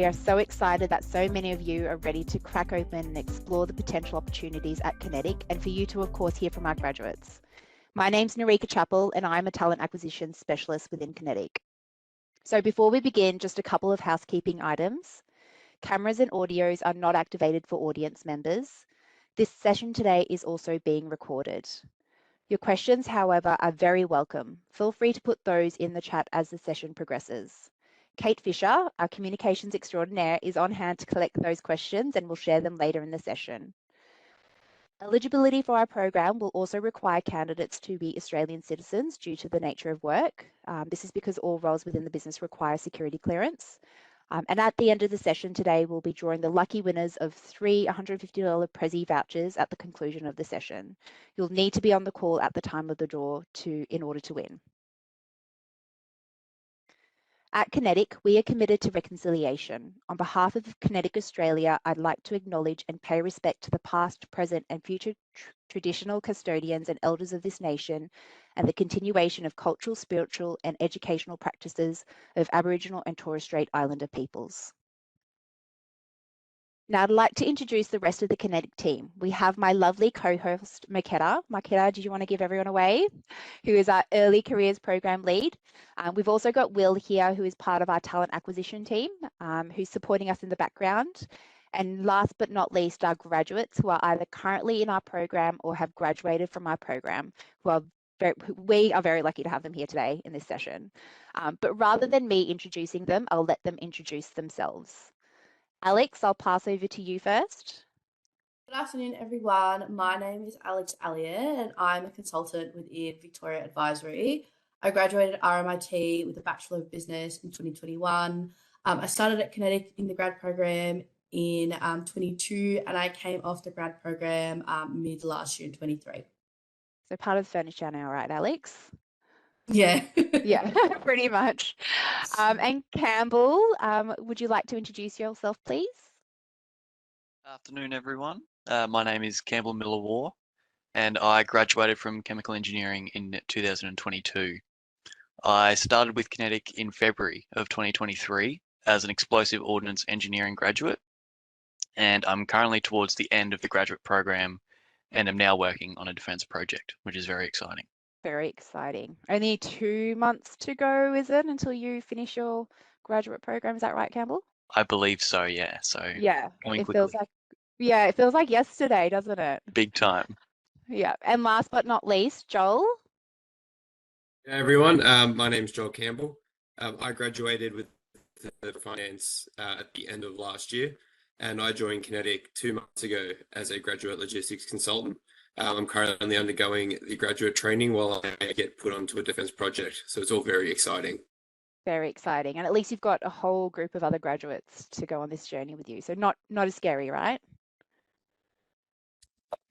We are so excited that so many of you are ready to crack open and explore the potential opportunities at QinetiQ, and for you to, of course, hear from our graduates. My name's Narika Chappell, and I'm a talent acquisition specialist within QinetiQ. So before we begin, just a couple of housekeeping items. Cameras and audios are not activated for audience members. This session today is also being recorded. Your questions, however, are very welcome. Feel free to put those in the chat as the session progresses. Kate Fisher, our communications extraordinaire, is on hand to collect those questions and will share them later in the session. Eligibility for our program will also require candidates to be Australian citizens due to the nature of work. This is because all roles within the business require security clearance. And at the end of the session today, we'll be drawing the lucky winners of 3 $150 Prezi vouchers at the conclusion of the session. You'll need to be on the call at the time of the draw in order to win. At QinetiQ, we are committed to reconciliation. On behalf of QinetiQ Australia, I'd like to acknowledge and pay respect to the past, present and future traditional custodians and elders of this nation, and the continuation of cultural, spiritual and educational practices of Aboriginal and Torres Strait Islander peoples. Now I'd like to introduce the rest of the QinetiQ team. We have my lovely co-host, Makeda. Makeda, do you want to give everyone a wave? Who is our early careers program lead. We've also got Will here, who is part of our talent acquisition team, who's supporting us in the background. And last but not least, our graduates who are either currently in our program or have graduated from our program, we are very lucky to have them here today in this session. But rather than me introducing them, I'll let them introduce themselves. Alex, I'll pass over to you first. Good afternoon, everyone. My name is Alex Elliott, and I'm a consultant within Victoria Advisory. I graduated RMIT with a Bachelor of Business in 2021. I started at QinetiQ in the grad program in 22, and I came off the grad program mid last year in 23. So part of the furniture now, right, Alex? Yeah. Yeah, pretty much. And Campbell, would you like to introduce yourself, please? Afternoon, everyone. My name is Campbell Miller-Waugh, and I graduated from chemical engineering in 2022. I started with QinetiQ in February of 2023 as an explosive ordnance engineering graduate, and I'm currently towards the end of the graduate program and am now working on a defence project, which is very exciting. Very exciting. Only 2 months to go, is it, until you finish your graduate program? Is that right, Campbell? I believe so, yeah. So yeah, it feels like yesterday, doesn't it? Big time. Yeah. And last but not least, Joel. Hey everyone, my name's Joel Campbell. I graduated with the finance at the end of last year, and I joined QinetiQ 2 months ago as a graduate logistics consultant. I'm currently undergoing the graduate training while I get put onto a defence project, so it's all very exciting. Very exciting, and at least you've got a whole group of other graduates to go on this journey with you. So not as scary, right?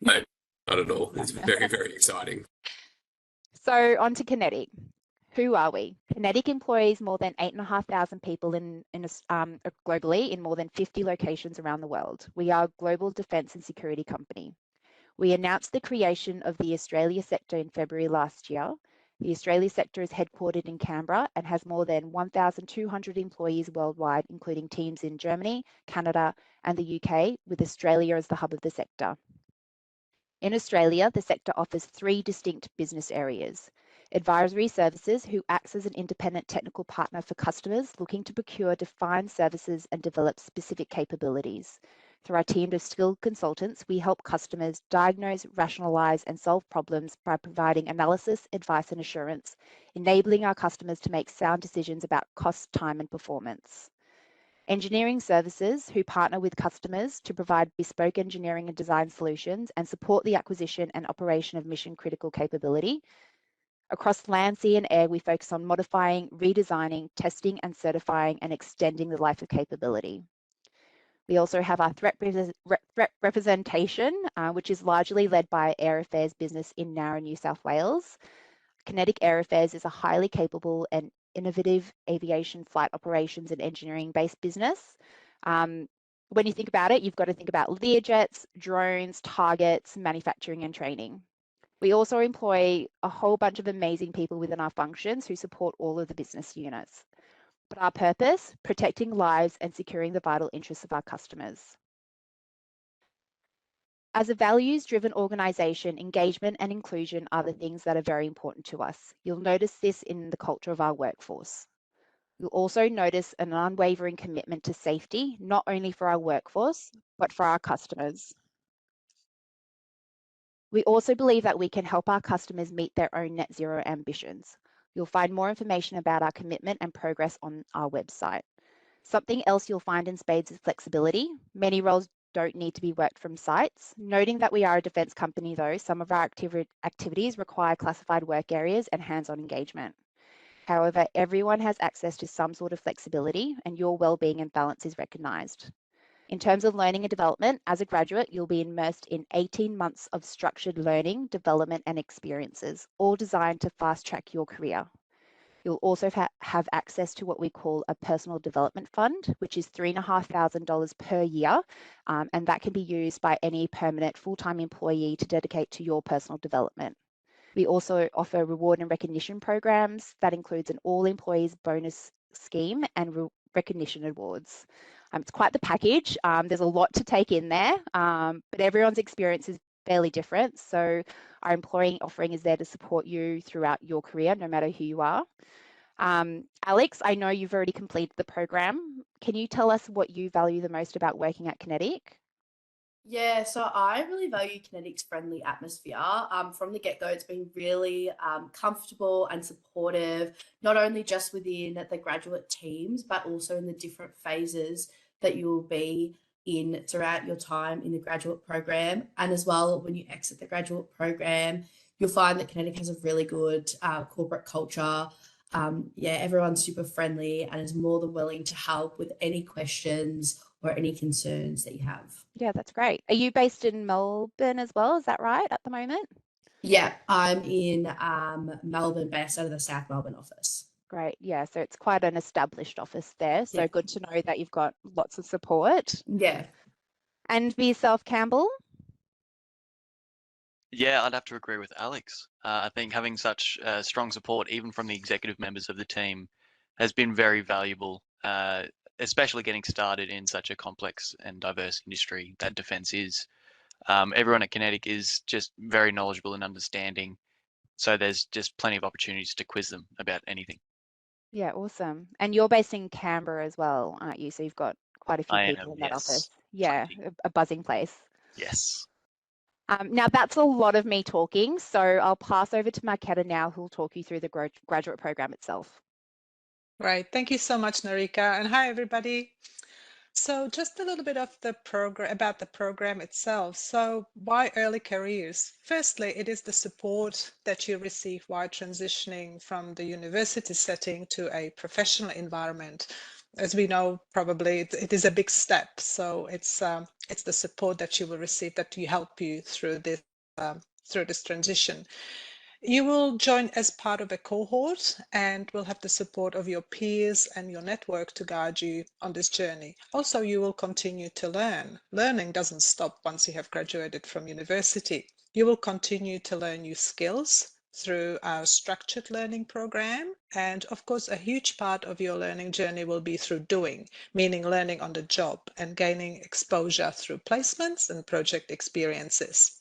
No, not at all. It's very, very exciting. So on to QinetiQ. Who are we? QinetiQ employs more than 8,500 people globally in more than 50 locations around the world. We are a global defence and security company. We announced the creation of the Australia sector in February last year. The Australia sector is headquartered in Canberra and has more than 1,200 employees worldwide, including teams in Germany, Canada, and the UK, with Australia as the hub of the sector. In Australia, the sector offers 3 distinct business areas. Advisory services, who acts as an independent technical partner for customers looking to procure defined services and develop specific capabilities. Through our team of skilled consultants, we help customers diagnose, rationalize, and solve problems by providing analysis, advice, and assurance, enabling our customers to make sound decisions about cost, time, and performance. Engineering services, who partner with customers to provide bespoke engineering and design solutions and support the acquisition and operation of mission-critical capability. Across land, sea, and air, we focus on modifying, redesigning, testing, and certifying and extending the life of capability. We also have our threat representation, which is largely led by Air Affairs business in Nowra, New South Wales. QinetiQ Air Affairs is a highly capable and innovative aviation flight operations and engineering-based business. When you think about it, you've got to think about Learjets, drones, targets, manufacturing, and training. We also employ a whole bunch of amazing people within our functions who support all of the business units. but our purpose, protecting lives and securing the vital interests of our customers. As a values-driven organisation, engagement and inclusion are the things that are very important to us. You'll notice this in the culture of our workforce. You'll also notice an unwavering commitment to safety, not only for our workforce, but for our customers. We also believe that we can help our customers meet their own net zero ambitions. You'll find more information about our commitment and progress on our website. Something else you'll find in spades is flexibility. Many roles don't need to be worked from sites. Noting that we are a defence company though, some of our activities require classified work areas and hands-on engagement. However, everyone has access to some sort of flexibility and your well-being and balance is recognised. In terms of learning and development, as a graduate, you'll be immersed in 18 months of structured learning, development and experiences, all designed to fast-track your career. You'll also have access to what we call a personal development fund, which is $3,500 per year, and that can be used by any permanent full-time employee to dedicate to your personal development. We also offer reward and recognition programs that includes an all employees bonus scheme and recognition awards. It's quite the package. There's a lot to take in there, but everyone's experience is fairly different. So our employee offering is there to support you throughout your career, no matter who you are. Alex, I know you've already completed the program. Can you tell us what you value the most about working at QinetiQ? Yeah, so I really value QinetiQ's friendly atmosphere. From the get-go, it's been really comfortable and supportive, not only just within the graduate teams, but also in the different phases that you will be in throughout your time in the graduate program. And as well, when you exit the graduate program, you'll find that QinetiQ has a really good corporate culture. Yeah, everyone's super friendly and is more than willing to help with any questions or any concerns that you have. Yeah, that's great. Are you based in Melbourne as well? Is that right at the moment? Yeah, I'm in Melbourne, based out of the South Melbourne office. Great. Yeah, so it's quite an established office there. So Yeah. good to know that you've got lots of support. Yeah. And for yourself, Campbell? Yeah, I'd have to agree with Alex. I think having such strong support, even from the executive members of the team, has been very valuable, especially getting started in such a complex and diverse industry that defence is. Everyone at QinetiQ is just very knowledgeable and understanding, so there's just plenty of opportunities to quiz them about anything. Yeah, awesome. And you're based in Canberra as well, aren't you? So you've got quite a few I people am, in that office. yes, Yeah, plenty. a buzzing place. Yes. Now that's a lot of me talking, so I'll pass over to Marketa now, who'll talk you through the graduate program itself. Right. Thank you so much, Narika. And hi, everybody. So just a little bit of the program about the program itself. So why early careers? Firstly, it is the support that you receive while transitioning from the university setting to a professional environment. As we know, probably it is a big step. So it's the support that you will receive that will help you through this transition. You will join as part of a cohort and will have the support of your peers and your network to guide you on this journey. Also, you will continue to learn. Learning doesn't stop once you have graduated from university. You will continue to learn new skills through our structured learning program. And of course, a huge part of your learning journey will be through doing, meaning learning on the job and gaining exposure through placements and project experiences.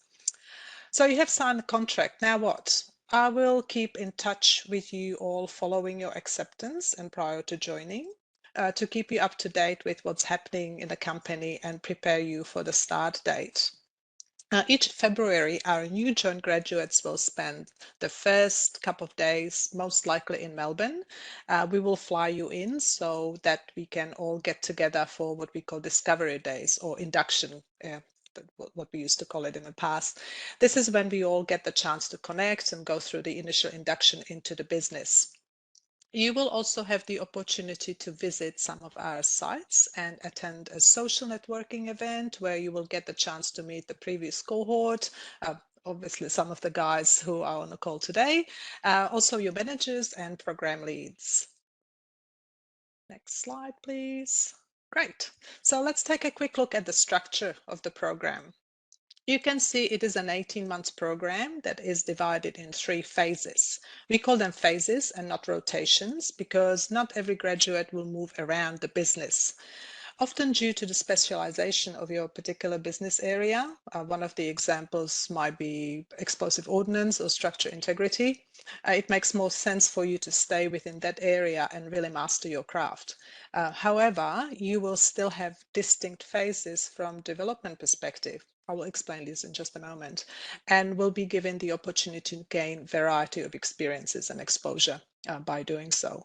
So you have signed the contract. Now what? I will keep in touch with you all following your acceptance and prior to joining to keep you up to date with what's happening in the company and prepare you for the start date. Each February, our new joint graduates will spend the first couple of days, most likely in Melbourne. We will fly you in so that we can all get together for what we call Discovery Days or induction, what we used to call it in the past. This is when we all get the chance to connect and go through the initial induction into the business. You will also have the opportunity to visit some of our sites and attend a social networking event where you will get the chance to meet the previous cohort, obviously some of the guys who are on the call today, also your managers and program leads. Next slide, please. Great. So let's take a quick look at the structure of the program. You can see it is an 18-month program that is divided in 3 phases. We call them phases and not rotations because not every graduate will move around the business. Often due to the specialization of your particular business area. One of the examples might be explosive ordnance or structure integrity. It makes more sense for you to stay within that area and really master your craft. However, you will still have distinct phases from development perspective. I will explain this in just a moment, and will be given the opportunity to gain variety of experiences and exposure by doing so.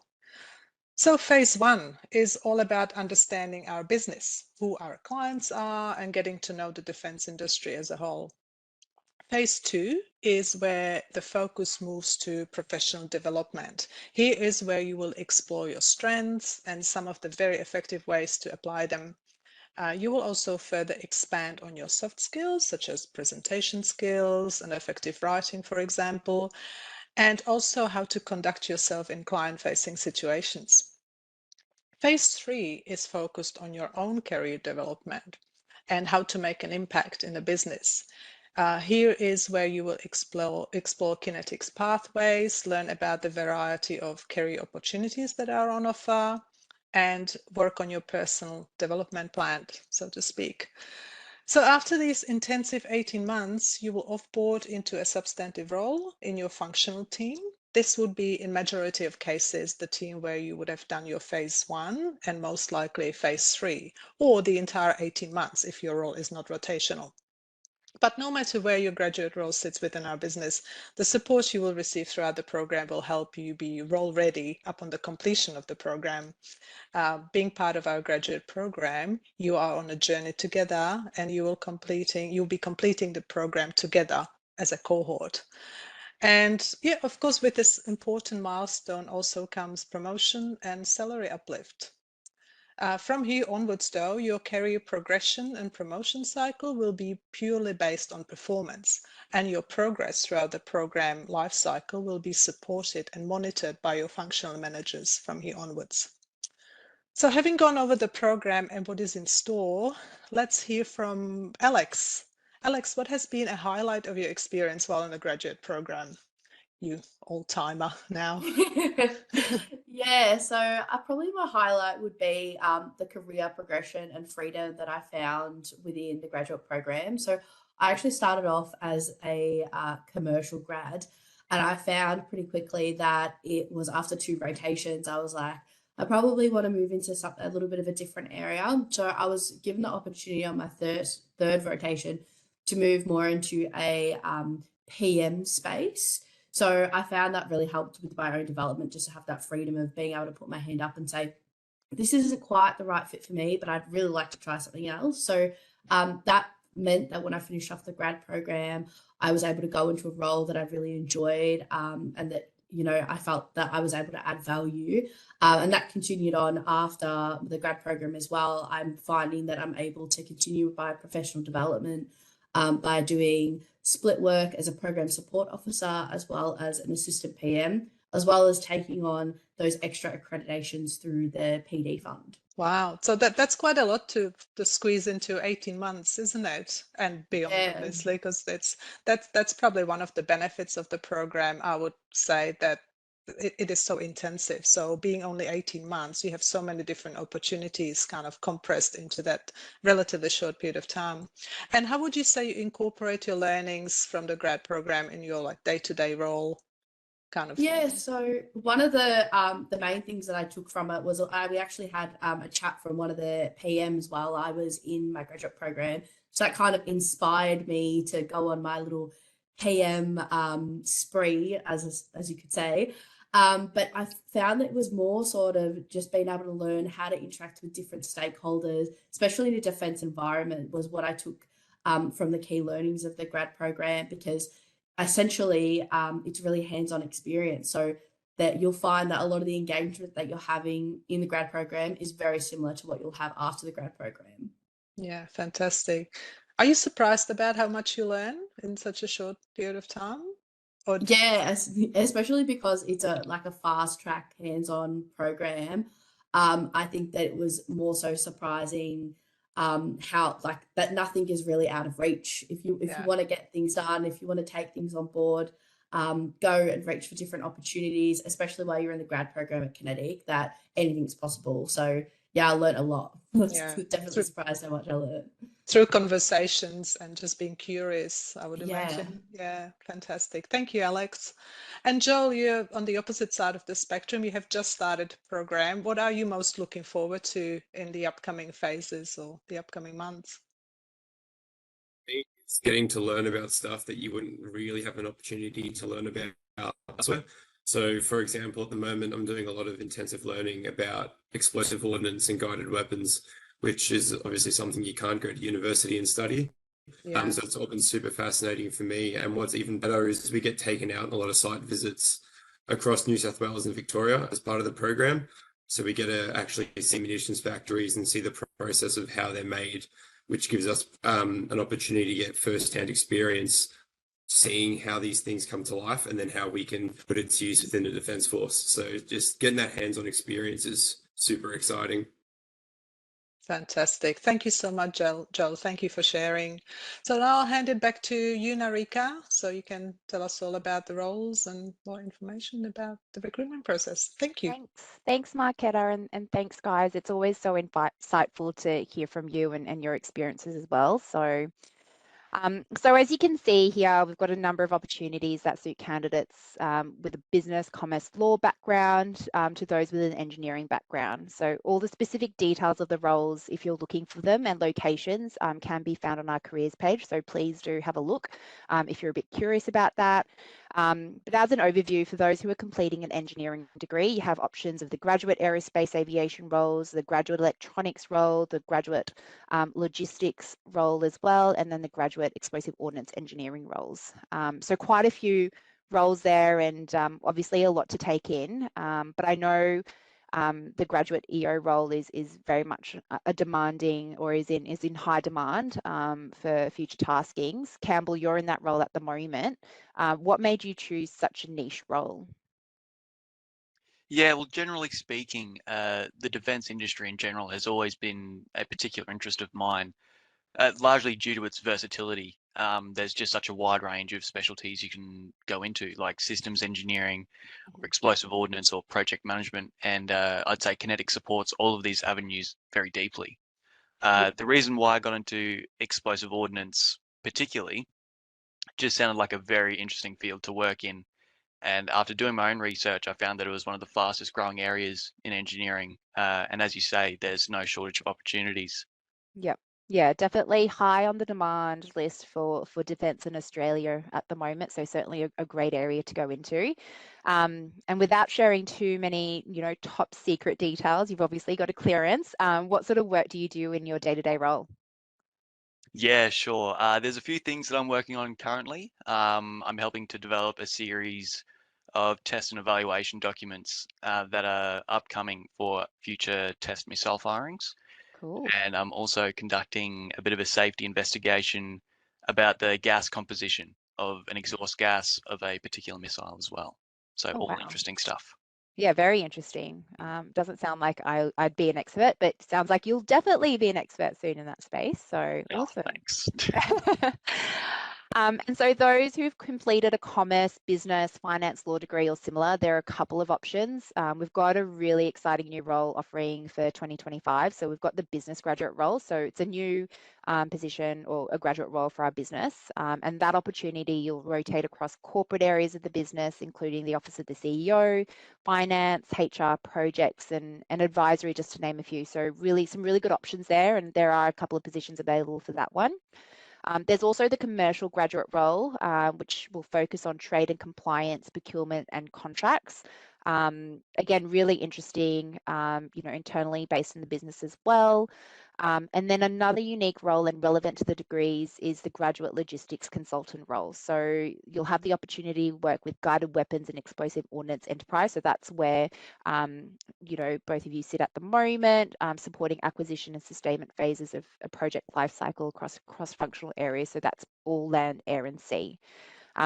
So phase 1 is all about understanding our business, who our clients are, and getting to know the defense industry as a whole. Phase 2 is where the focus moves to professional development. Here is where you will explore your strengths and some of the very effective ways to apply them. You will also further expand on your soft skills, such as presentation skills and effective writing, for example, and also how to conduct yourself in client-facing situations. Phase 3 is focused on your own career development and how to make an impact in the business. Here is where you will explore QinetiQ's pathways, learn about the variety of career opportunities that are on offer, and work on your personal development plan, so to speak. So after these intensive 18 months, you will offboard into a substantive role in your functional team. This would be, in majority of cases, the team where you would have done your phase 1 and most likely phase 3, or the entire 18 months if your role is not rotational. But no matter where your graduate role sits within our business, the support you will receive throughout the program will help you be role ready upon the completion of the program. Being part of our graduate program, you are on a journey together and you'll be completing the program together as a cohort. And yeah, of course, with this important milestone also comes promotion and salary uplift. From here onwards, though, your career progression and promotion cycle will be purely based on performance, and your progress throughout the program life cycle will be supported and monitored by your functional managers from here onwards. So having gone over the program and what is in store, let's hear from Alex. Alex, what has been a highlight of your experience while in the graduate program? You old-timer now. Yeah, so probably my highlight would be the career progression and freedom that I found within the graduate program. So I actually started off as a commercial grad, and I found pretty quickly that it was after 2 rotations, I was like, I probably want to move into something a little bit of a different area. So I was given the opportunity on my third rotation to move more into a PM space. So I found that really helped with my own development, just to have that freedom of being able to put my hand up and say, this isn't quite the right fit for me, but I'd really like to try something else. So that meant that when I finished off the grad program, I was able to go into a role that I really enjoyed, and that, you know, I felt that I was able to add value. And that continued on after the grad program as well. I'm finding that I'm able to continue my professional development by doing split work as a program support officer, as well as an assistant PM, as well as taking on those extra accreditations through the PD fund. Wow. So that's quite a lot to squeeze into 18 months, isn't it? And beyond, Yeah. obviously, because that's probably one of the benefits of the program. I would say that it is so intensive. So being only 18 months, you have so many different opportunities kind of compressed into that relatively short period of time. And how would you say you incorporate your learnings from the grad program in your like day-to-day role? Kind of Yeah, thing? so one of the main things that I took from it was we actually had a chat from one of the PMs while I was in my graduate program. So that kind of inspired me to go on my little PM spree, as you could say. But I found that it was more sort of just being able to learn how to interact with different stakeholders, especially in a defense environment, was what I took from the key learnings of the grad program, because essentially it's really hands-on experience, so that you'll find that a lot of the engagement that you're having in the grad program is very similar to what you'll have after the grad program. Yeah, fantastic. Are you surprised about how much you learn in such a short period of time? Or Yeah, especially because it's a fast track hands-on program. I think that it was more so surprising how like that nothing is really out of reach. If you Yeah. want to get things done, if you want to take things on board, go and reach for different opportunities, especially while you're in the grad program at QinetiQ, that anything's possible. So yeah, I learned a lot. I was Yeah. definitely surprised how much I learned. Through conversations and just being curious, I would Yeah. imagine. Yeah, fantastic. Thank you, Alex. And Joel, you're on the opposite side of the spectrum. You have just started the program. What are you most looking forward to in the upcoming phases or the upcoming months? It's getting to learn about stuff that you wouldn't really have an opportunity to learn about elsewhere. So, for example, at the moment, I'm doing a lot of intensive learning about explosive ordnance and guided weapons, which is obviously something you can't go to university and study. Yeah. So it's all been super fascinating for me. And what's even better is we get taken out on a lot of site visits across New South Wales and Victoria as part of the program. So we get to actually see munitions factories and see the process of how they're made, which gives us an opportunity to get first-hand experience seeing how these things come to life and then how we can put it to use within the Defence Force. So just getting that hands-on experience is super exciting. Fantastic. Thank you so much, Joel. Thank you for sharing. So now I'll hand it back to you, Narika, so you can tell us all about the roles and more information about the recruitment process. Thank you. Thanks, Marketa, and thanks, guys. It's always so insightful to hear from you and your experiences as well. So as you can see here, we've got a number of opportunities that suit candidates with a business, commerce, law background to those with an engineering background. So all the specific details of the roles, if you're looking for them, and locations can be found on our careers page. So please do have a look if you're a bit curious about that. But as an overview, for those who are completing an engineering degree, you have options of the graduate aerospace aviation roles, the graduate electronics role, the graduate logistics role as well, and then the graduate explosive ordnance engineering roles. So quite a few roles there, and obviously a lot to take in. But I know the graduate EO role is very much a demanding, or is in high demand for future taskings. Campbell, you're in that role at the moment. What made you choose such a niche role? Yeah, well, generally speaking, the defense industry in general has always been a particular interest of mine, largely due to its versatility. There's just such a wide range of specialties you can go into, like systems engineering, or explosive ordnance, or project management. And I'd say QinetiQ supports all of these avenues very deeply. The reason why I got into explosive ordnance particularly just sounded like a very interesting field to work in. And after doing my own research, I found that it was one of the fastest growing areas in engineering. And as you say, there's no shortage of opportunities. Yep. Yeah, definitely high on the demand list for defence in Australia at the moment. So certainly a great area to go into. And without sharing too many, top secret details, you've obviously got a clearance. What sort of work do you do in your day-to-day role? Yeah, sure. There's a few things that I'm working on currently. I'm helping to develop a series of test and evaluation documents that are upcoming for future test missile firings. Cool. And I'm also conducting a bit of a safety investigation about the gas composition of an exhaust gas of a particular missile as well. So Oh, all wow. interesting stuff. Yeah, very interesting. Doesn't sound like I'd be an expert, but sounds like you'll definitely be an expert soon in that space. So Oh, awesome. thanks. And so those who've completed a commerce, business, finance, law degree or similar, there are a couple of options. We've got a really exciting new role offering for 2025. So we've got the business graduate role. So it's a new position or a graduate role for our business. And that opportunity, you'll rotate across corporate areas of the business, including the office of the CEO, finance, HR, projects, and advisory, just to name a few. So really some really good options there. And there are a couple of positions available for that one. There's also the commercial graduate role, which will focus on trade and compliance, procurement and contracts. Again, really interesting, internally based in the business as well. And then another unique role and relevant to the degrees is the graduate logistics consultant role. So you'll have the opportunity to work with guided weapons and explosive ordnance enterprise. So that's where, both of you sit at the moment, supporting acquisition and sustainment phases of a project lifecycle across cross-functional areas. So that's all land, air and sea.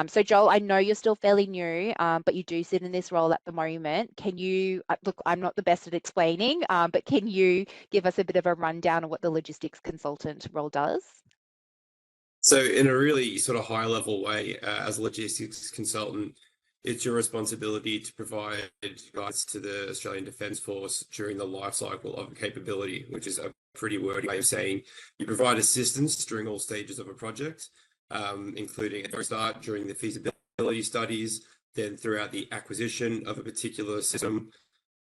So Joel, I know you're still fairly new, but you do sit in this role at the moment. Can you, look, I'm not the best at explaining, but can you give us a bit of a rundown of what the logistics consultant role does? So, in a really sort of high level way, as a logistics consultant, it's your responsibility to provide guidance to the Australian Defence Force during the life cycle of a capability, which is a pretty wordy way of saying you provide assistance during all stages of a project, including at the start, during the feasibility studies, then throughout the acquisition of a particular system,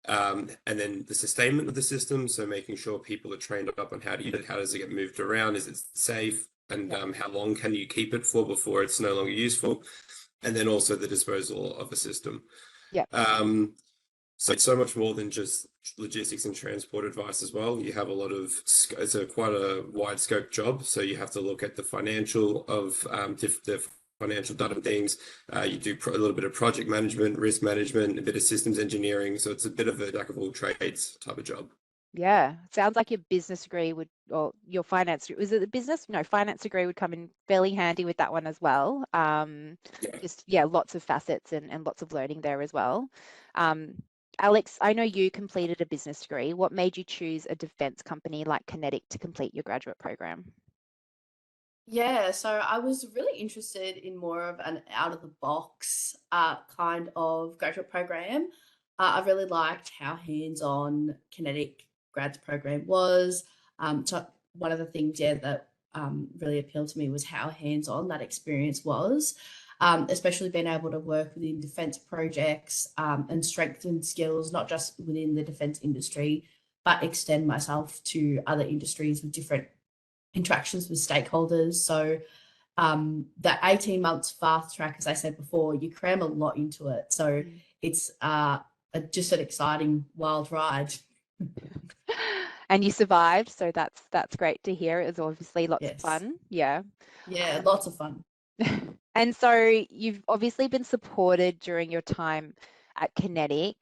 and then the sustainment of the system. So making sure people are trained up on how to use it, how does it get moved around, is it safe, and how long can you keep it for before it's no longer useful, and then also the disposal of the system. Yeah. So it's so much more than just logistics and transport advice as well. You have a lot of, it's quite a wide scope job. So you have to look at the financial of the financial data and things. You do a little bit of project management, risk management, a bit of systems engineering. So it's a bit of a jack of all trades type of job. Yeah, sounds like your business degree would, or your finance, was it the business? No, finance degree would come in fairly handy with that one as well. Just, yeah, lots of facets and lots of learning there as well. Alex, I know you completed a business degree. What made you choose a defense company like QinetiQ to complete your graduate program? Yeah, so I was really interested in more of an out of the box kind of graduate program. I really liked how hands-on QinetiQ grads program was. So one of the things, yeah, that really appealed to me was how hands-on that experience was, especially being able to work within defense projects and strengthen skills, not just within the defense industry, but extend myself to other industries with different interactions with stakeholders. So that 18 months fast track, as I said before, you cram a lot into it. So it's just an exciting wild ride. And you survived, so that's great to hear. It was obviously lots of Yes. fun. Yeah. Yeah, lots of fun. And so you've obviously been supported during your time at QinetiQ.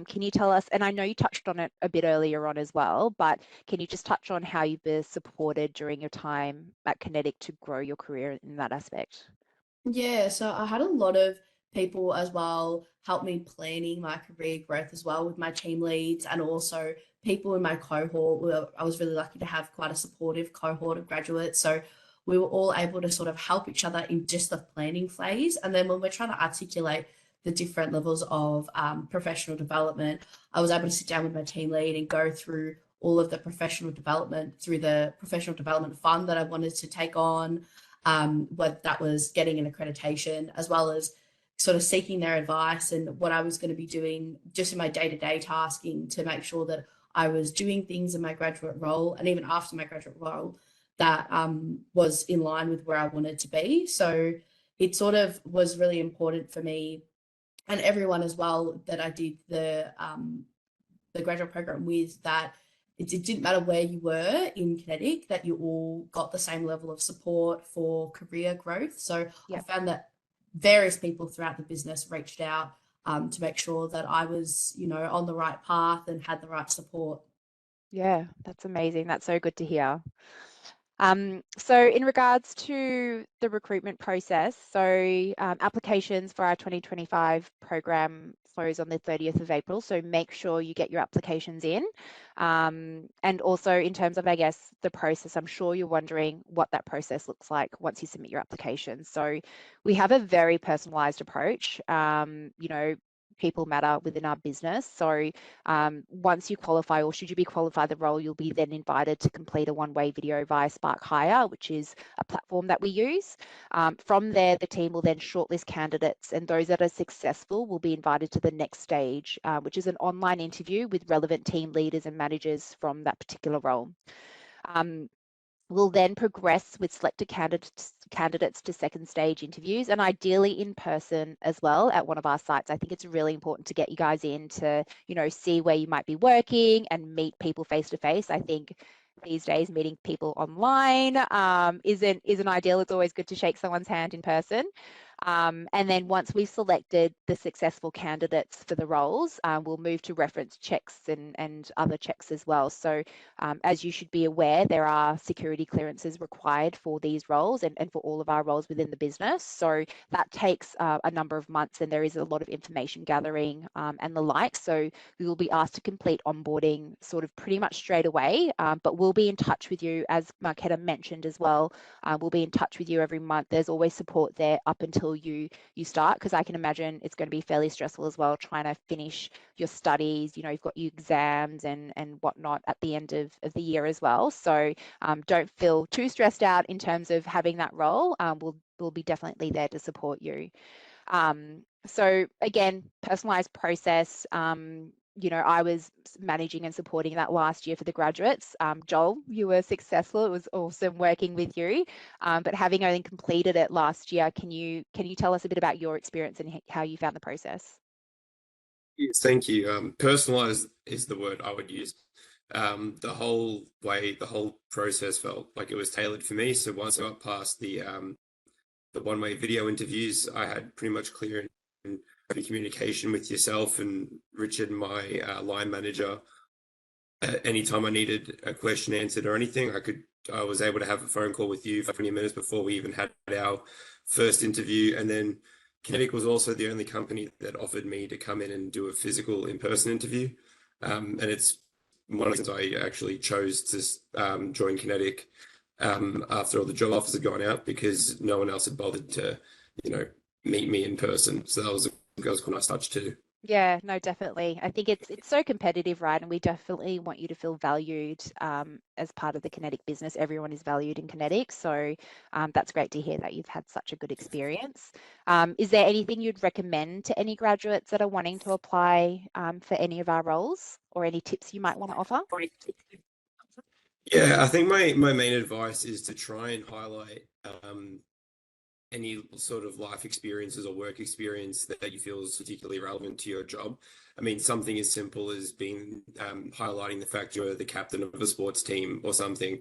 Can you tell us, and I know you touched on it a bit earlier on as well, but can you just touch on how you've been supported during your time at QinetiQ to grow your career in that aspect? Yeah, so I had a lot of people as well help me planning my career growth as well with my team leads and also people in my cohort. I was really lucky to have quite a supportive cohort of graduates. So we were all able to sort of help each other in just the planning phase. And then when we're trying to articulate the different levels of professional development, I was able to sit down with my team lead and go through all of the professional development through the professional development fund that I wanted to take on, whether that was getting an accreditation, as well as sort of seeking their advice and what I was going to be doing just in my day-to-day tasking to make sure that I was doing things in my graduate role and even after my graduate role that was in line with where I wanted to be. So it sort of was really important for me and everyone as well that I did the graduate program with, that it didn't matter where you were in QinetiQ, that you all got the same level of support for career growth. So I found that various people throughout the business reached out to make sure that I was, you know, on the right path and had the right support. Yeah, that's amazing. That's so good to hear. So in regards to the recruitment process, so applications for our 2025 program close on the 30th of April. So make sure you get your applications in. And also in terms of, I guess, the process, I'm sure you're wondering what that process looks like once you submit your application. So we have a very personalized approach. You know, people matter within our business. So once you qualify, or should you be qualified the role, you'll be then invited to complete a one-way video via Spark Hire, which is a platform that we use. From there, the team will then shortlist candidates, and those that are successful will be invited to the next stage, which is an online interview with relevant team leaders and managers from that particular role. We'll then progress with selected candidates to second stage interviews, and ideally in person as well at one of our sites. I think it's really important to get you guys in to, you know, see where you might be working and meet people face to face. I think these days meeting people online isn't ideal. It's always good to shake someone's hand in person. And then once we've selected the successful candidates for the roles, we'll move to reference checks and other checks as well. So as you should be aware, there are security clearances required for these roles and for all of our roles within the business. So that takes a number of months, and there is a lot of information gathering and the like. So we will be asked to complete onboarding sort of pretty much straight away, but we'll be in touch with you, as Marketa mentioned as well. We'll be in touch with you every month. There's always support there up until you start, because I can imagine it's going to be fairly stressful as well, trying to finish your studies. You know, you've got your exams and whatnot at the end of the year as well. So don't feel too stressed out in terms of having that role. We'll be definitely there to support you. So again, personalized process. You know, I was managing and supporting that last year for the graduates. Joel, you were successful. It was awesome working with you. But having only completed it last year, can you tell us a bit about your experience and how you found the process? Yes, thank you. Personalized is the word I would use. The whole process felt like it was tailored for me. So once I got past the one-way video interviews, I had pretty much clear and communication with yourself and Richard, my line manager. Anytime I needed a question answered or anything, I was able to have a phone call with you for 20 minutes before we even had our first interview. And then QinetiQ was also the only company that offered me to come in and do a physical in-person interview. And it's one of the reasons I actually chose to join QinetiQ after all the job offers had gone out, because no one else had bothered to, meet me in person. So that was a quite nice touch too. Yeah, no, definitely. I think it's so competitive, right? And we definitely want you to feel valued as part of the QinetiQ business. Everyone is valued in QinetiQ. So that's great to hear that you've had such a good experience. Is there anything you'd recommend to any graduates that are wanting to apply for any of our roles, or any tips you might want to offer? Yeah, I think my main advice is to try and highlight any sort of life experiences or work experience that you feel is particularly relevant to your job. I mean, something as simple as being highlighting the fact you're the captain of a sports team or something.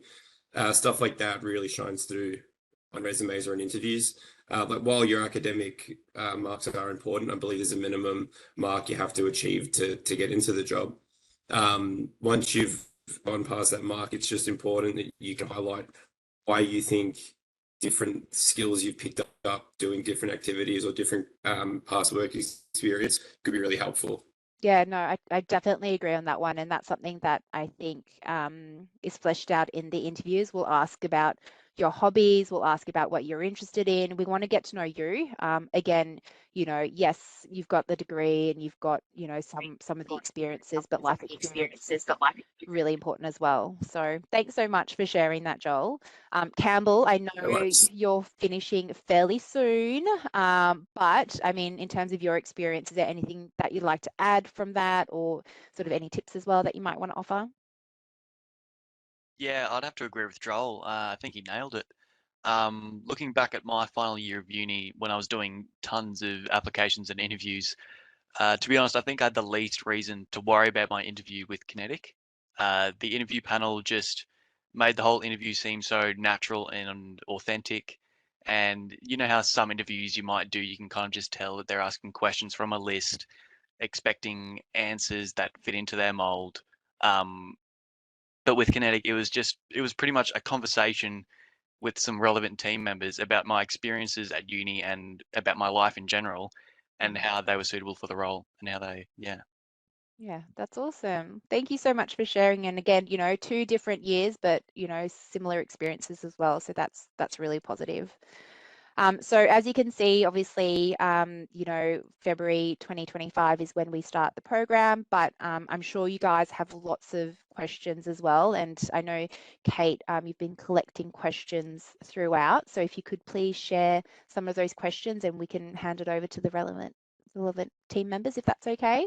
Stuff like that really shines through on resumes or in interviews. But while your academic marks are important, I believe there's a minimum mark you have to achieve to get into the job. Once you've gone past that mark, it's just important that you can highlight why you think different skills you've picked up doing different activities or different past work experience could be really helpful. Yeah, no, I definitely agree on that one. And that's something that I think is fleshed out in the interviews. We'll ask about your hobbies, we'll ask about what you're interested in. We want to get to know you. Again, yes, you've got the degree and you've got, some of the experiences, but life experience is really important as well. So thanks so much for sharing that, Joel. Campbell, I know you're finishing fairly soon, but I mean, in terms of your experience, is there anything that you'd like to add from that, or sort of any tips as well that you might want to offer? Yeah, I'd have to agree with Joel. I think he nailed it. Looking back at my final year of uni, when I was doing tons of applications and interviews, to be honest, I think I had the least reason to worry about my interview with QinetiQ. The interview panel just made the whole interview seem so natural and authentic. And you know how some interviews you might do, you can kind of just tell that they're asking questions from a list, expecting answers that fit into their mold. But with QinetiQ, it was pretty much a conversation with some relevant team members about my experiences at uni and about my life in general, and how they were suitable for the role and how they, yeah. Yeah, that's awesome. Thank you so much for sharing. And again, 2 different years, but similar experiences as well. So that's really positive. So as you can see, obviously, February 2025 is when we start the program, but I'm sure you guys have lots of questions as well. And I know, Kate, you've been collecting questions throughout. So if you could please share some of those questions, and we can hand it over to the relevant team members, if that's okay.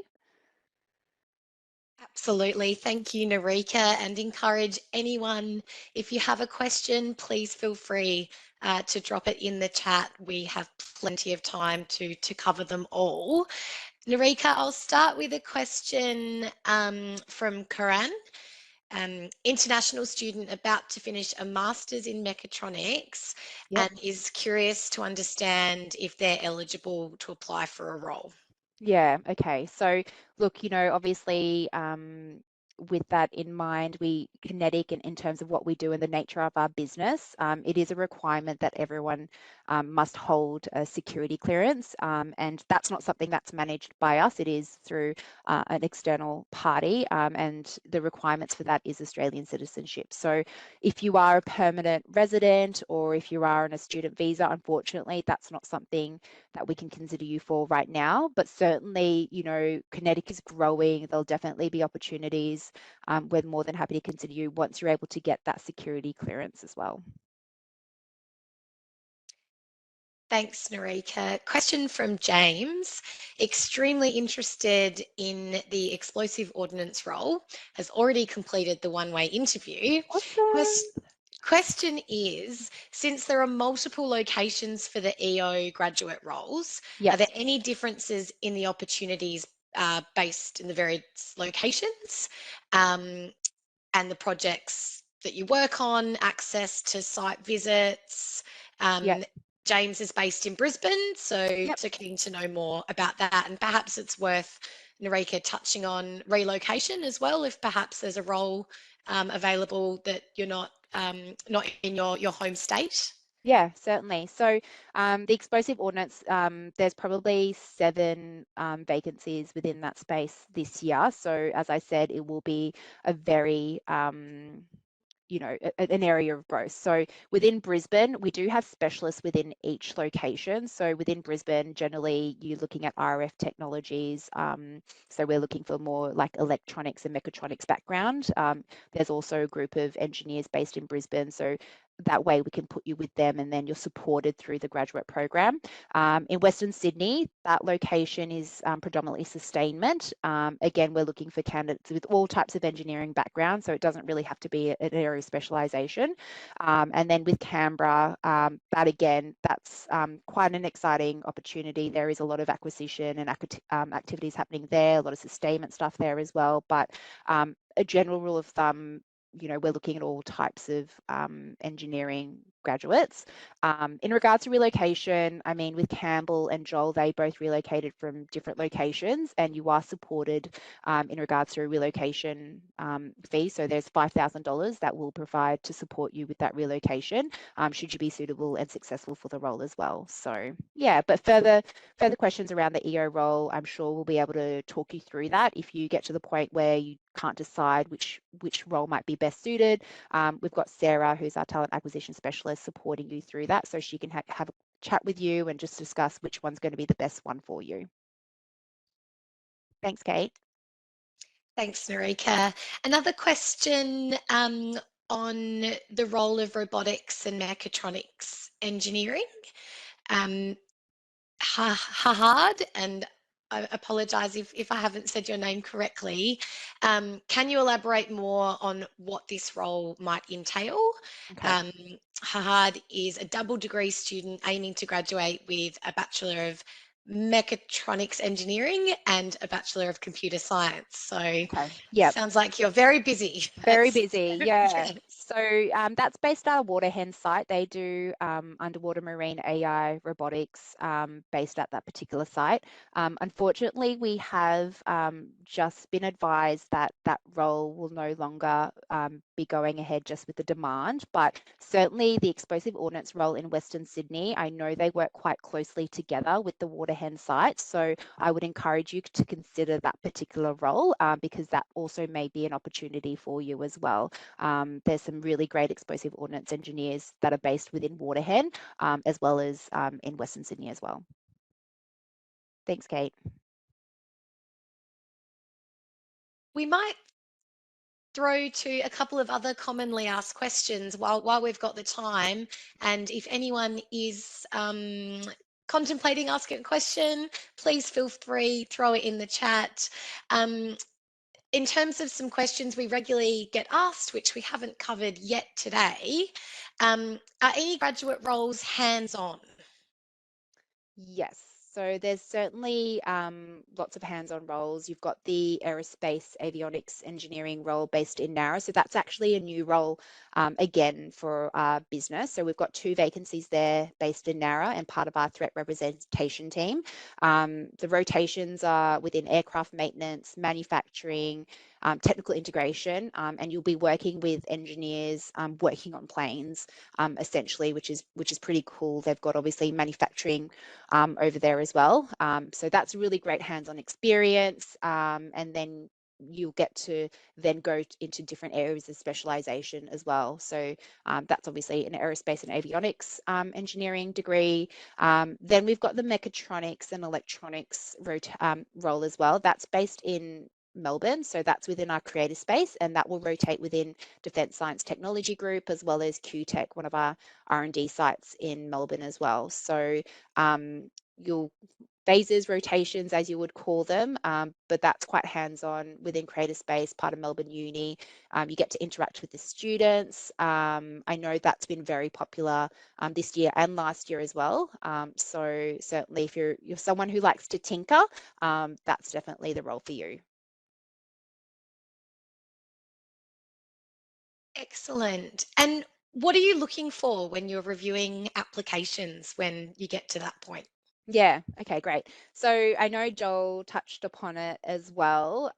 Absolutely. Thank you, Narika, and encourage anyone, if you have a question, please feel free to drop it in the chat. We have plenty of time to cover them all. Narika, I'll start with a question from Karan. international student about to finish a master's in mechatronics Yep. and is curious to understand if they're eligible to apply for a role. Yeah, okay. So look, obviously, with that in mind, QinetiQ, and in terms of what we do and the nature of our business, it is a requirement that everyone must hold a security clearance, and that's not something that's managed by us. It is through an external party, and the requirements for that is Australian citizenship. So if you are a permanent resident or if you are on a student visa, unfortunately, that's not something that we can consider you for right now. But certainly, QinetiQ is growing. There'll definitely be opportunities. We're more than happy to consider you once you're able to get that security clearance as well. Thanks, Narika. Question from James. Extremely interested in the explosive ordnance role, has already completed the one-way interview. Awesome. Question is, since there are multiple locations for the EO graduate roles, Yep. are there any differences in the opportunities based in the various locations and the projects that you work on, access to site visits? Yep. James is based in Brisbane, so Yep. keen to know more about that. And perhaps it's worth Narika touching on relocation as well, if perhaps there's a role available that you're not in your home state. Yeah, certainly. So the explosive ordnance, there's probably 7 vacancies within that space this year. So as I said, it will be a very an area of growth. So within Brisbane, we do have specialists within each location. So within Brisbane, generally you're looking at RF technologies. So we're looking for more like electronics and mechatronics background. There's also a group of engineers based in Brisbane. So that way we can put you with them and then you're supported through the graduate program. In Western Sydney, that location is predominantly sustainment. Again, we're looking for candidates with all types of engineering background, so it doesn't really have to be an area of specialisation. And then with Canberra, that again, that's quite an exciting opportunity. There is a lot of acquisition and activities happening there, a lot of sustainment stuff there as well. But a general rule of thumb, we're looking at all types of engineering graduates. In regards to relocation, I mean, with Campbell and Joel, they both relocated from different locations, and you are supported in regards to a relocation fee. So there's $5,000 that will provide to support you with that relocation, should you be suitable and successful for the role as well. So yeah, but further questions around the EO role, I'm sure we'll be able to talk you through that if you get to the point where you can't decide which role might be best suited. We've got Sarah, who's our talent acquisition specialist, supporting you through that, so she can have a chat with you and just discuss which one's going to be the best one for you. Thanks, Kate. Thanks, Narika. Another question on the role of robotics and mechatronics engineering. Hahad, and I apologise if I haven't said your name correctly. Can you elaborate more on what this role might entail? Okay. Hahad is a double degree student aiming to graduate with a Bachelor of Mechatronics Engineering and a Bachelor of Computer Science. So Okay. Yeah. sounds like you're very busy. Very busy, yeah. Yeah. So that's based at a Waterhen site. They do underwater marine AI robotics based at that particular site. Unfortunately, we have just been advised that that role will no longer be going ahead just with the demand, but certainly the explosive ordnance role in Western Sydney, I know they work quite closely together with the Waterhen site. So I would encourage you to consider that particular role because that also may be an opportunity for you as well. There's some really great explosive ordnance engineers that are based within Waterhen, as well as in Western Sydney as well. Thanks, Kate. We might throw to a couple of other commonly asked questions while we've got the time. And if anyone is contemplating asking a question, please feel free, throw it in the chat. In terms of some questions we regularly get asked, which we haven't covered yet today, are any graduate roles hands-on? Yes. So there's certainly lots of hands-on roles. You've got the aerospace avionics engineering role based in Nara. So that's actually a new role again for our business. So we've got 2 vacancies there based in Nara and part of our threat representation team. The rotations are within aircraft maintenance, manufacturing, technical integration, and you'll be working with engineers working on planes, essentially, which is pretty cool. They've got obviously manufacturing over there as well. So that's really great hands-on experience. And then you'll get to then go into different areas of specialization as well. So that's obviously an aerospace and avionics engineering degree. Then we've got the mechatronics and electronics role as well. That's based in Melbourne, so that's within our creative space, and that will rotate within Defence Science Technology Group as well as QTech, one of our R&D sites in Melbourne as well. So you'll phases, rotations, as you would call them, but that's quite hands-on within creative space, part of Melbourne Uni. You get to interact with the students. I know that's been very popular this year and last year as well. So certainly if you're someone who likes to tinker, that's definitely the role for you. Excellent. And what are you looking for when you're reviewing applications when you get to that point? Yeah, okay, great. So I know Joel touched upon it as well.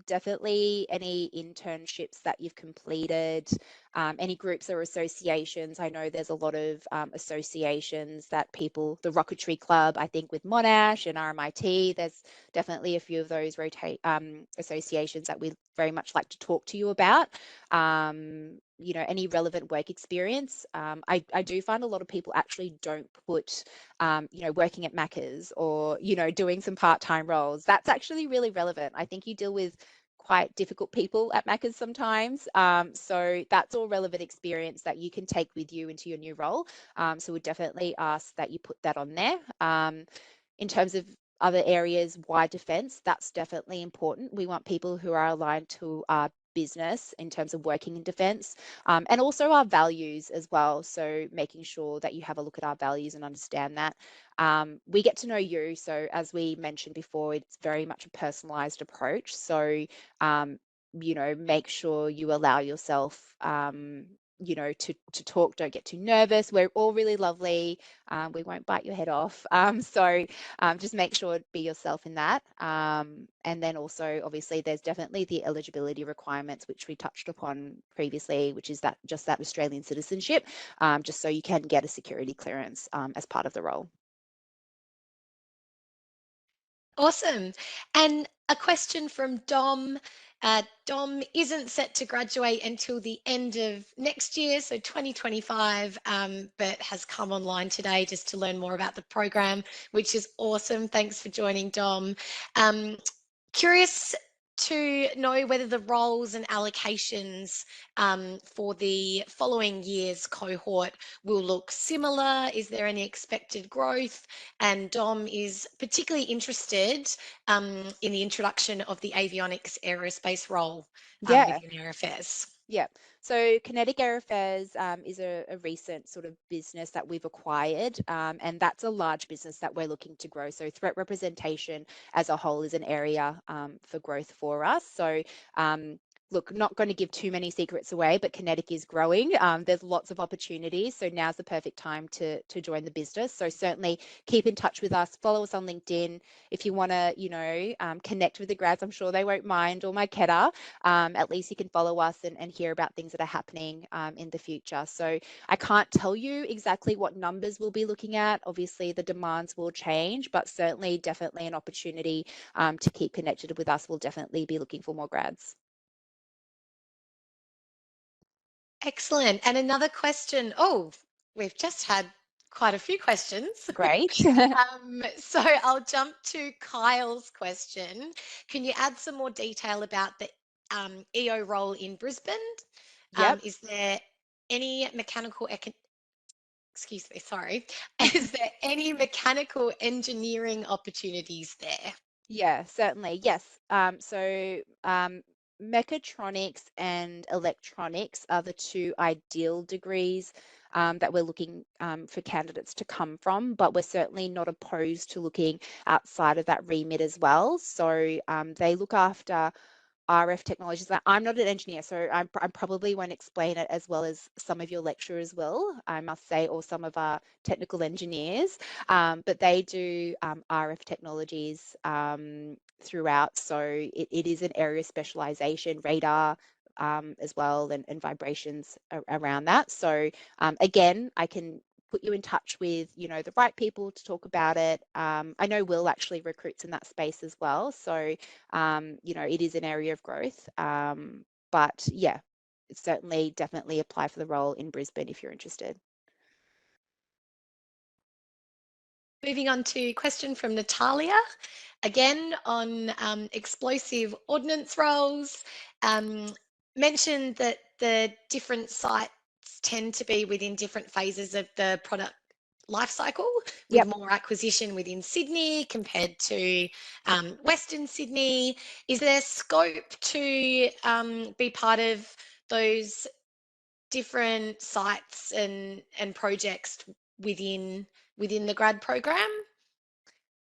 Definitely any internships that you've completed, any groups or associations. I know there's a lot of associations that people, the Rocketry Club, I think with Monash and RMIT, there's definitely a few of those associations that we very much like to talk to you about. You know, any relevant work experience. I do find a lot of people actually don't put you know, working at Macca's or, you know, doing some part-time roles. That's actually really relevant. I think you deal with quite difficult people at Macca's sometimes. So that's all relevant experience that you can take with you into your new role. So we definitely ask that you put that on there. In terms of other areas, why defense, that's definitely important. We want people who are aligned to our business in terms of working in defense, and also our values as well. So making sure that you have a look at our values and understand that. We get to know you. So as we mentioned before, it's very much a personalized approach. So, you know, make sure you allow yourself, you know, to talk. Don't get too nervous. We're all really lovely. We won't bite your head off. So just make sure to be yourself in that. And then also, obviously, there's definitely the eligibility requirements, which we touched upon previously, which is that just that Australian citizenship, just so you can get a security clearance as part of the role. Awesome. And a question from Dom. Dom isn't set to graduate until the end of next year, so 2025, but has come online today just to learn more about the program, which is awesome. Thanks for joining, Dom. Curious to know whether the roles and allocations for the following year's cohort will look similar. Is there any expected growth? And Dom is particularly interested in the introduction of the avionics aerospace role within Air Affairs. Yeah. So QinetiQ Air Affairs is a recent sort of business that we've acquired, and that's a large business that we're looking to grow. So threat representation as a whole is an area for growth for us. So look, not going to give too many secrets away, but QinetiQ is growing. There's lots of opportunities. So now's the perfect time to join the business. So certainly keep in touch with us, follow us on LinkedIn. If you want to, you know, connect with the grads, I'm sure they won't mind, or my Keta. At least you can follow us and hear about things that are happening in the future. So I can't tell you exactly what numbers we'll be looking at. Obviously, the demands will change, but certainly, definitely an opportunity to keep connected with us. We'll definitely be looking for more grads. Excellent. And another question. Oh, we've just had quite a few questions. Great. So I'll jump to Kyle's question. Can you add some more detail about the EO role in Brisbane? Yep. Is there any mechanical excuse me, sorry. Is there any mechanical engineering opportunities there? Yeah, certainly. Yes. So mechatronics and electronics are the 2 ideal degrees that we're looking for candidates to come from, but we're certainly not opposed to looking outside of that remit as well. So they look after RF technologies. I'm not an engineer, so I probably won't explain it as well as some of your lecturers will, I must say, or some of our technical engineers, but they do RF technologies throughout. So it is an area of specialization, radar as well, and vibrations around that. So again, I can put you in touch with, you know, the right people to talk about it. I know Will actually recruits in that space as well. So, you know, it is an area of growth. But yeah, certainly definitely apply for the role in Brisbane if you're interested. Moving on to a question from Natalia, again on explosive ordnance roles. Mentioned that the different sites tend to be within different phases of the product life cycle, with more acquisition within Sydney compared to Western Sydney. Is there scope to be part of those different sites and projects within the grad program?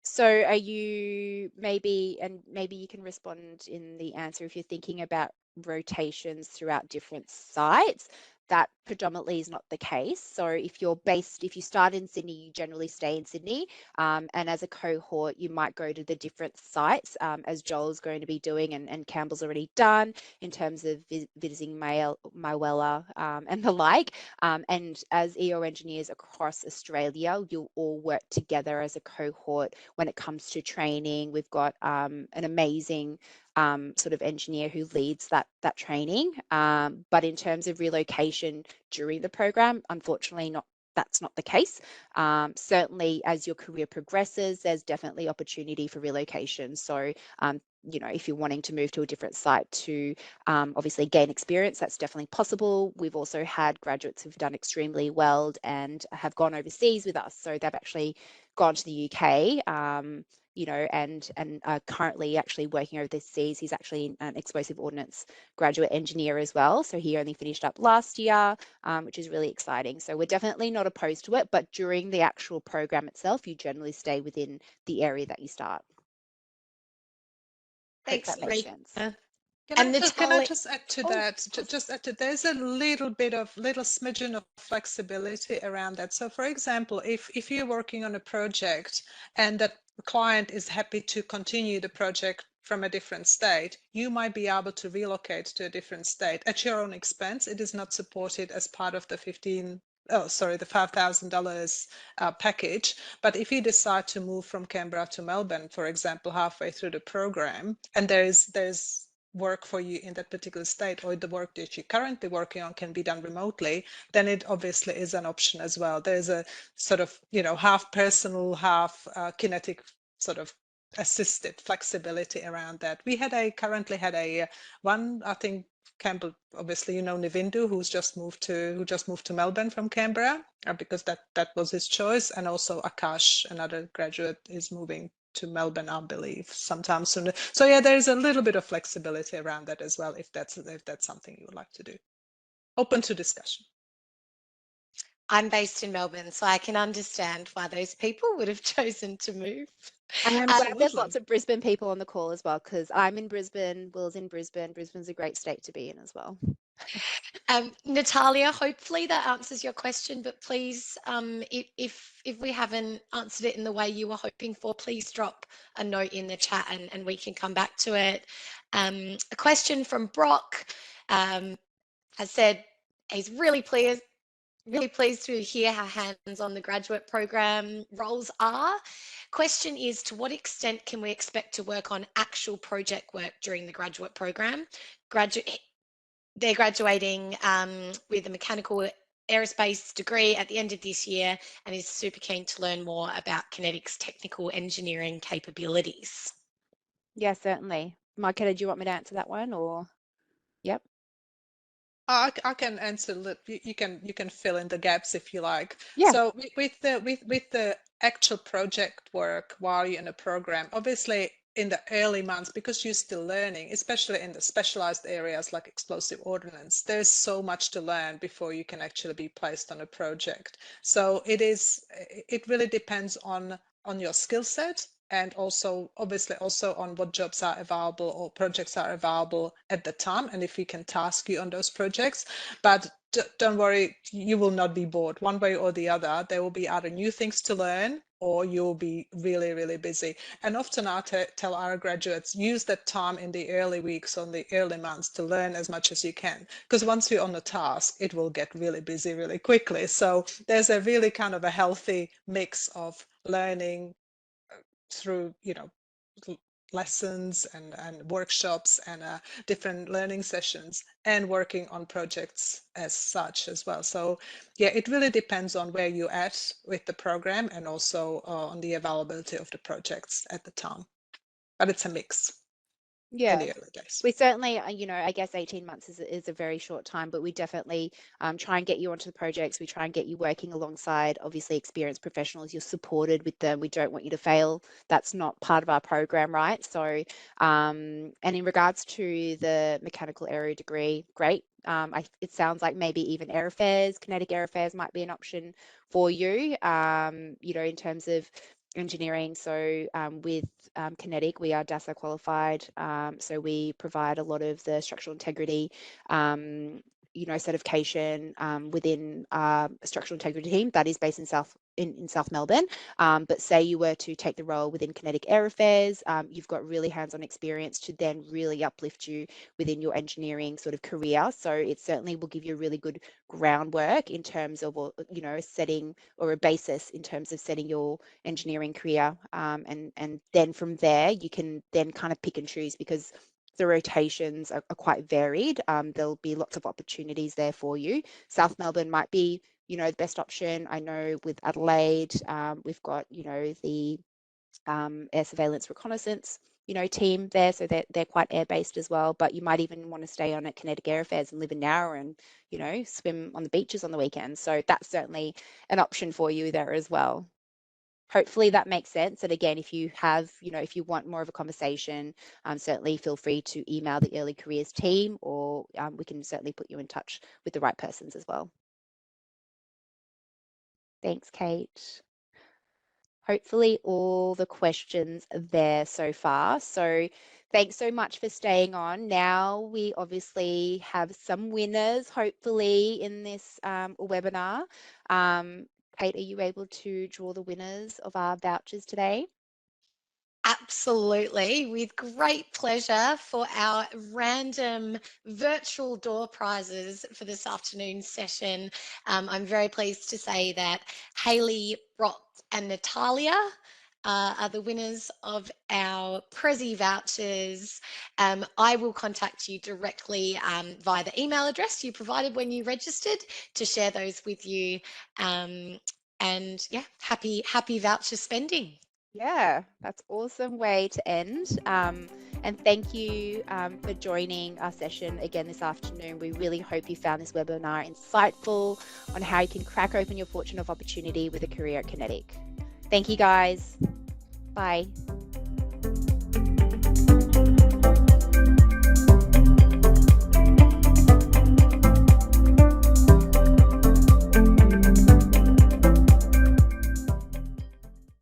So are you maybe you can respond in the answer if you're thinking about rotations throughout different sites. That predominantly is not the case. So if you start in Sydney, you generally stay in Sydney. And as a cohort, you might go to the different sites, as Joel's going to be doing and Campbell's already done in terms of visiting Mywella and the like. And as EO engineers across Australia, you'll all work together as a cohort when it comes to training. We've got an amazing sort of engineer who leads that training. But in terms of relocation during the program, unfortunately that's not the case. Certainly as your career progresses, there's definitely opportunity for relocation. So you know, if you're wanting to move to a different site to obviously gain experience, that's definitely possible. We've also had graduates who've done extremely well and have gone overseas with us. So they've actually gone to the UK, you know, and are currently actually working overseas. He's actually an explosive ordnance graduate engineer as well. So he only finished up last year, which is really exciting. So we're definitely not opposed to it, but during the actual program itself, you generally stay within the area that you start. Thanks, Hope that makes sense. Can I just add to that? Just add to, there's a little smidgen of flexibility around that. So for example, if you're working on a project and that client is happy to continue the project from a different state, you might be able to relocate to a different state at your own expense. It is not supported as part of the the $5,000 package. But if you decide to move from Canberra to Melbourne, for example, halfway through the program, and there's work for you in that particular state, or the work that you're currently working on can be done remotely, then it obviously is an option as well. There's a sort of, you know, half personal, half kinetic sort of assisted flexibility around that. We currently had one, I think, Campbell, obviously, you know, Nivindu, who just moved to Melbourne from Canberra, because that was his choice, and also Akash, another graduate, is moving to Melbourne, I believe, sometime soon. So yeah, there's a little bit of flexibility around that as well, if that's something you would like to do. Open to discussion. I'm based in Melbourne, so I can understand why those people would have chosen to move. And I'm glad there's lots of Brisbane people on the call as well, because I'm in Brisbane, Will's in Brisbane. Brisbane's a great state to be in as well. Natalia, hopefully that answers your question, but please, if we haven't answered it in the way you were hoping for, please drop a note in the chat and we can come back to it. A question from Brock has said he's really pleased to hear how hands-on the graduate program roles are. Question is, to what extent can we expect to work on actual project work during the graduate program? They're graduating with a mechanical aerospace degree at the end of this year and is super keen to learn more about QinetiQ's technical engineering capabilities. Yeah, certainly. Marketa, do you want me to answer that one, or? Yep. I can answer. You can fill in the gaps if you like. Yeah. So with the actual project work while you're in a program, obviously in the early months, because you're still learning, especially in the specialized areas like explosive ordnance, there's so much to learn before you can actually be placed on a project. So it really depends on your skill set, and also obviously also on what jobs are available or projects are available at the time, and if we can task you on those projects. But don't worry, you will not be bored. One way or the other, there will be either new things to learn, or you'll be really, really busy. And often I tell our graduates, use that time in the early weeks or the early months to learn as much as you can, because once you're on a task, it will get really busy really quickly. So there's a really kind of a healthy mix of learning through, lessons and workshops and different learning sessions, and working on projects as such as well. So yeah, it really depends on where you're at with the program, and also on the availability of the projects at the time. But it's a mix in the early days. We certainly, I guess 18 months is a very short time, but we definitely try and get you onto the projects. We try and get you working alongside, obviously, experienced professionals. You're supported with them. We don't want you to fail. That's not part of our program, right? So, and in regards to the mechanical area degree, great. It sounds like maybe even air affairs, kinetic air affairs might be an option for you, in terms of engineering. So with QinetiQ, we are DASA qualified. So we provide a lot of the structural integrity, certification within a structural integrity team that is based in South Melbourne. But say you were to take the role within kinetic air affairs, you've got really hands-on experience to then really uplift you within your engineering sort of career. So it certainly will give you a really good groundwork in terms of, setting, or a basis in terms of setting your engineering career. And then from there, you can then kind of pick and choose, because the rotations are quite varied. There'll be lots of opportunities there for you. South Melbourne might be, the best option. I know with Adelaide, we've got, the air surveillance reconnaissance, team there. So they're quite air-based as well. But you might even want to stay on at QinetiQ Air Affairs and live in Nowra and, swim on the beaches on the weekends. So that's certainly an option for you there as well. Hopefully that makes sense. And again, if you have, if you want more of a conversation, certainly feel free to email the early careers team, or we can certainly put you in touch with the right persons as well. Thanks, Kate. Hopefully all the questions are there so far. So thanks so much for staying on. Now we obviously have some winners, hopefully, in this webinar. Kate, are you able to draw the winners of our vouchers today? Absolutely, with great pleasure, for our random virtual door prizes for this afternoon's session. I'm very pleased to say that Hayley, Brock and Natalia are the winners of our Prezi vouchers. I will contact you directly via the email address you provided when you registered to share those with you. And yeah, happy voucher spending. Yeah, that's an awesome way to end. And thank you for joining our session again this afternoon. We really hope you found this webinar insightful on how you can crack open your fortune of opportunity with a career at QinetiQ. Thank you, guys. Bye.